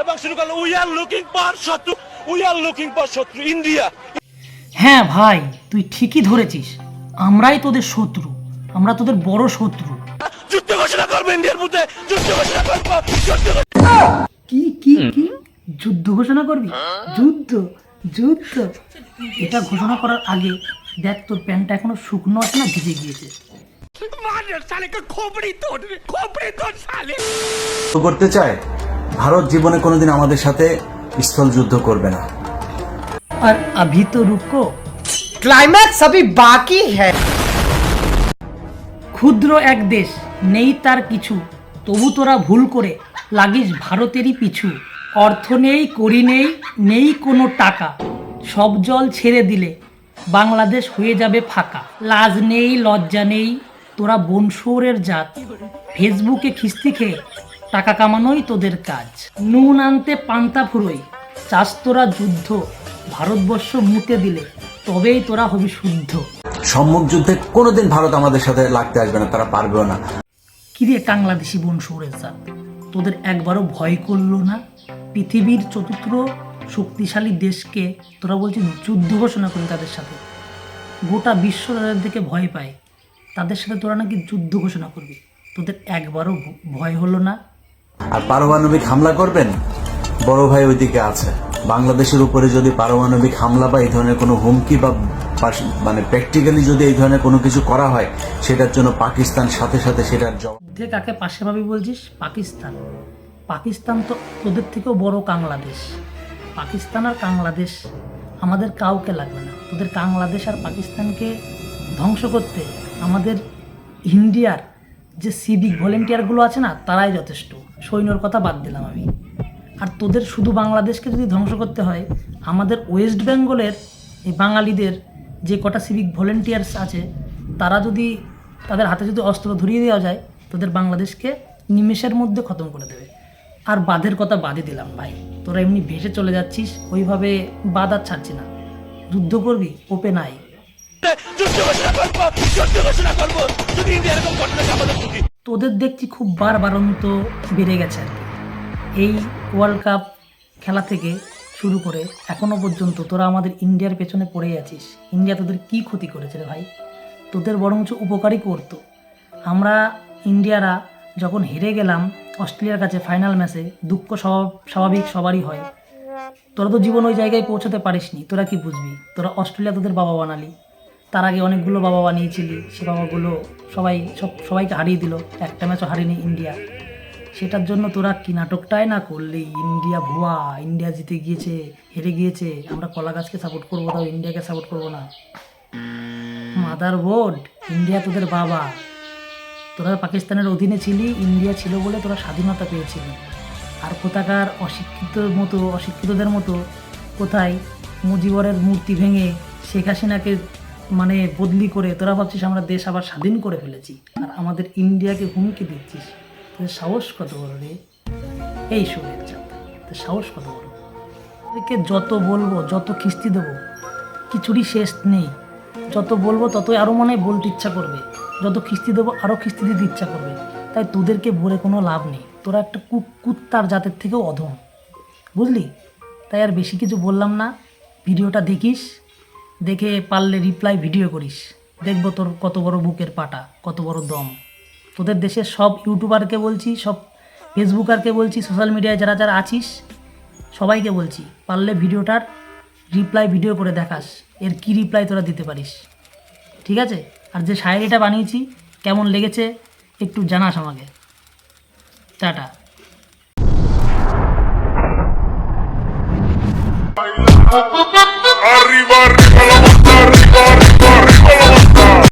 এবং শুরু করলো উই আর লুকিং ফর শত্রু, উই আর লুকিং ফর শত্রু ইন্ডিয়া। হ্যাঁ ভাই, তুই ঠিকই ধরেছিস, আমরাই তোদের শত্রু, আমরা তোদের বড় শত্রু। যুদ্ধ ঘোষণা করবো ইন্ডিয়ার বিরুদ্ধে, যুদ্ধ ঘোষণা করবো, কি কি কি যুদ্ধ ঘোষণা করবি? যুদ্ধ যুদ্ধ এটা ঘোষণা করার আগে দেখ তোর প্যান্টটা এখনো শুকনো আছে না ভিজে গিয়েছে। করতে চায় ভারত জীবনে কোনোদিন আমাদের সাথে স্থল যুদ্ধ করবে না। আর अभी तो रुको, क्लाइमैक्स अभी बाकी है। ক্ষুদ্র এক দেশ, নেই তার কিছু, তবু তোরা ভুল করে লাগিস ভারতেরই পিছু। অর্থ নেই, করি নেই, নেই কোনো টাকা, সব জল ছেড়ে দিলে বাংলাদেশ হয়ে যাবে ফাঁকা। লাজ নেই, লজ্জা নেই, তোরা বনশুয়োরের জাত, ফেসবুকে খিস্তি খেয়ে টাকা কামানোই তোদের কাজ। নুন আনতে পান্তা ফুরোই, চাস তোরা যুদ্ধ, ভারতবর্ষ মুতে দিলে তবেই তোরা হবি শুদ্ধ। সম্মুখ যুদ্ধে কোনোদিন ভারত আমাদের সাথে লাগতে আসবে না, তারা পারবেও না। কিরে বাংলাদেশি বনশুয়োরের জাত, তোদের একবারও ভয় করলো না? পৃথিবীর চতুর্থ শক্তিশালী দেশকে তোরা বলছিস যুদ্ধ ঘোষণা করি তাদের সাথে, গোটা বিশ্ব তাদের দিকে ভয় পায়, তাদের সাথে তোরা নাকি যুদ্ধ ঘোষণা করবি? তোদের একবারও ভয় হলো না? আর পারমাণবিক হামলা করবেন, বড় ভাই ওইদিকে আছে। বাংলাদেশের উপরে যদি পারমাণবিক হামলা বা এই ধরনের কোনো হুমকি বা মানে প্র্যাকটিক্যালি যদি এই ধরনের কোনো কিছু করা হয়, সেটার জন্য পাকিস্তান সাথে সাথে সেটার জবাব। যে কাকে পাশে ভাবি বলছিস? পাকিস্তান। পাকিস্তান তো তোদের থেকেও বড় বাংলাদেশ। পাকিস্তান আর বাংলাদেশ আমাদের কাউকে লাগবে না। তোদের বাংলাদেশ আর পাকিস্তানকে ধ্বংস করতে আমাদের ইন্ডিয়ার যে সিভিক ভলেন্টিয়ারগুলো আছে না, তারাই যথেষ্ট। সৈন্যর কথা বাদ দিলাম আমি। আর তোদের শুধু বাংলাদেশকে যদি ধ্বংস করতে হয়, আমাদের ওয়েস্ট বেঙ্গলের এই বাঙালিদের যে কটা সিভিক ভলেন্টিয়ার্স আছে, তারা যদি তাদের হাতে যদি অস্ত্র ধরিয়ে দেওয়া যায়, তোদের বাংলাদেশকে নিমেষের মধ্যে খতম করে দেবে। আর বাঁধের কথা বাদই দিলাম ভাই, তোরা এমনি ভেসে চলে যাচ্ছিস, ওইভাবে বাঁধ আর ছাড়ছি না। যুদ্ধ করবি, ওপেন আই। যুদ্ধ ঘোষণা করবো, যুদ্ধ ঘোষণা করবো যদি ইন্ডিয়া এরকম ঘটনা আমাদের প্রতি। তোদের দেখছি খুব বারবারন্ত বেড়ে গেছে আর কি। এই ওয়ার্ল্ড কাপ খেলা থেকে শুরু করে এখনও পর্যন্ত তোরা আমাদের ইন্ডিয়ার পেছনে পড়ে আছিস। ইন্ডিয়া তোদের কি ক্ষতি করেছে রে ভাই? তোদের বরঞ্চ উপকারই করতো। আমরা ইন্ডিয়ারা যখন হেরে গেলাম অস্ট্রেলিয়ার কাছে ফাইনাল ম্যাচে, দুঃখ স্বাভাবিক সবারই হয়। তোরা তো জীবন ওই জায়গায় পৌঁছাতে পারিসনি, তোরা কি বুঝবি? তোরা অস্ট্রেলিয়া তোদের বাবা বানালি, তার আগে অনেকগুলো বাবা বানিয়েছিলি, সে বাবাগুলো সবাইকে হারিয়ে দিল, একটা ম্যাচও হারিয়েনি ইন্ডিয়া। সেটার জন্য তোরা কি নাটকটাই না করলি? ইন্ডিয়া ভুয়া, ইন্ডিয়া জিতে গিয়েছে, হেরে গিয়েছে, আমরা কলা গাছকে সাপোর্ট করবো, তাও ইন্ডিয়াকে সাপোর্ট করবো না। মাদার বোর্ড, ইন্ডিয়া তোদের বাবা। তোরা পাকিস্তানের অধীনে ছিলি, ইন্ডিয়া ছিল বলে তোরা স্বাধীনতা পেয়েছিলি। আর কোথাকার অশিক্ষিতদের মতো কোথায় মুজিবরের মূর্তি ভেঙে শেখ হাসিনাকে মানে বদলি করে তোরা ভাবছিস আমরা দেশ আবার স্বাধীন করে ফেলেছি, আর আমাদের ইন্ডিয়াকে হুমকি দিচ্ছিস। তোদের সাহস কত বড় রে? এই শোনের চাপ, তোর সাহস কত বড়? তোদেরকে যত বলবো, যত খিস্তি দেবো, কিছুরই শেষ নেই। যত বলবো ততই আরও মনে হয় বলতে ইচ্ছা করবে, যত খিস্তি দেবো আরও খিস্তি দিতে ইচ্ছা করবে। তাই তোদেরকে বলে কোনো লাভ নেই, তোরা একটা কুত্তার জাতের থেকেও অধম, বুঝলি? তাই আর বেশি কিছু বললাম না। ভিডিওটা দেখিস, দেখে পারলে রিপ্লাই ভিডিও করিস, দেখবো তোর কত বড় বুকের পাটা, কত বড় দম। তোদের দেশের সব ইউটিউবারকে বলছি, সব ফেসবুকারকে বলছি, সোশ্যাল মিডিয়ায় যারা যারা আছিস সবাইকে বলছি, পারলে ভিডিওটার রিপ্লাই ভিডিও করে দেখাস, এর কি রিপ্লাই তোরা দিতে পারিস, ঠিক আছে? আর যে শায়েরিটা বানিয়েছি কেমন লেগেছে একটু জানাস আমাকে। টাটা। Arriba.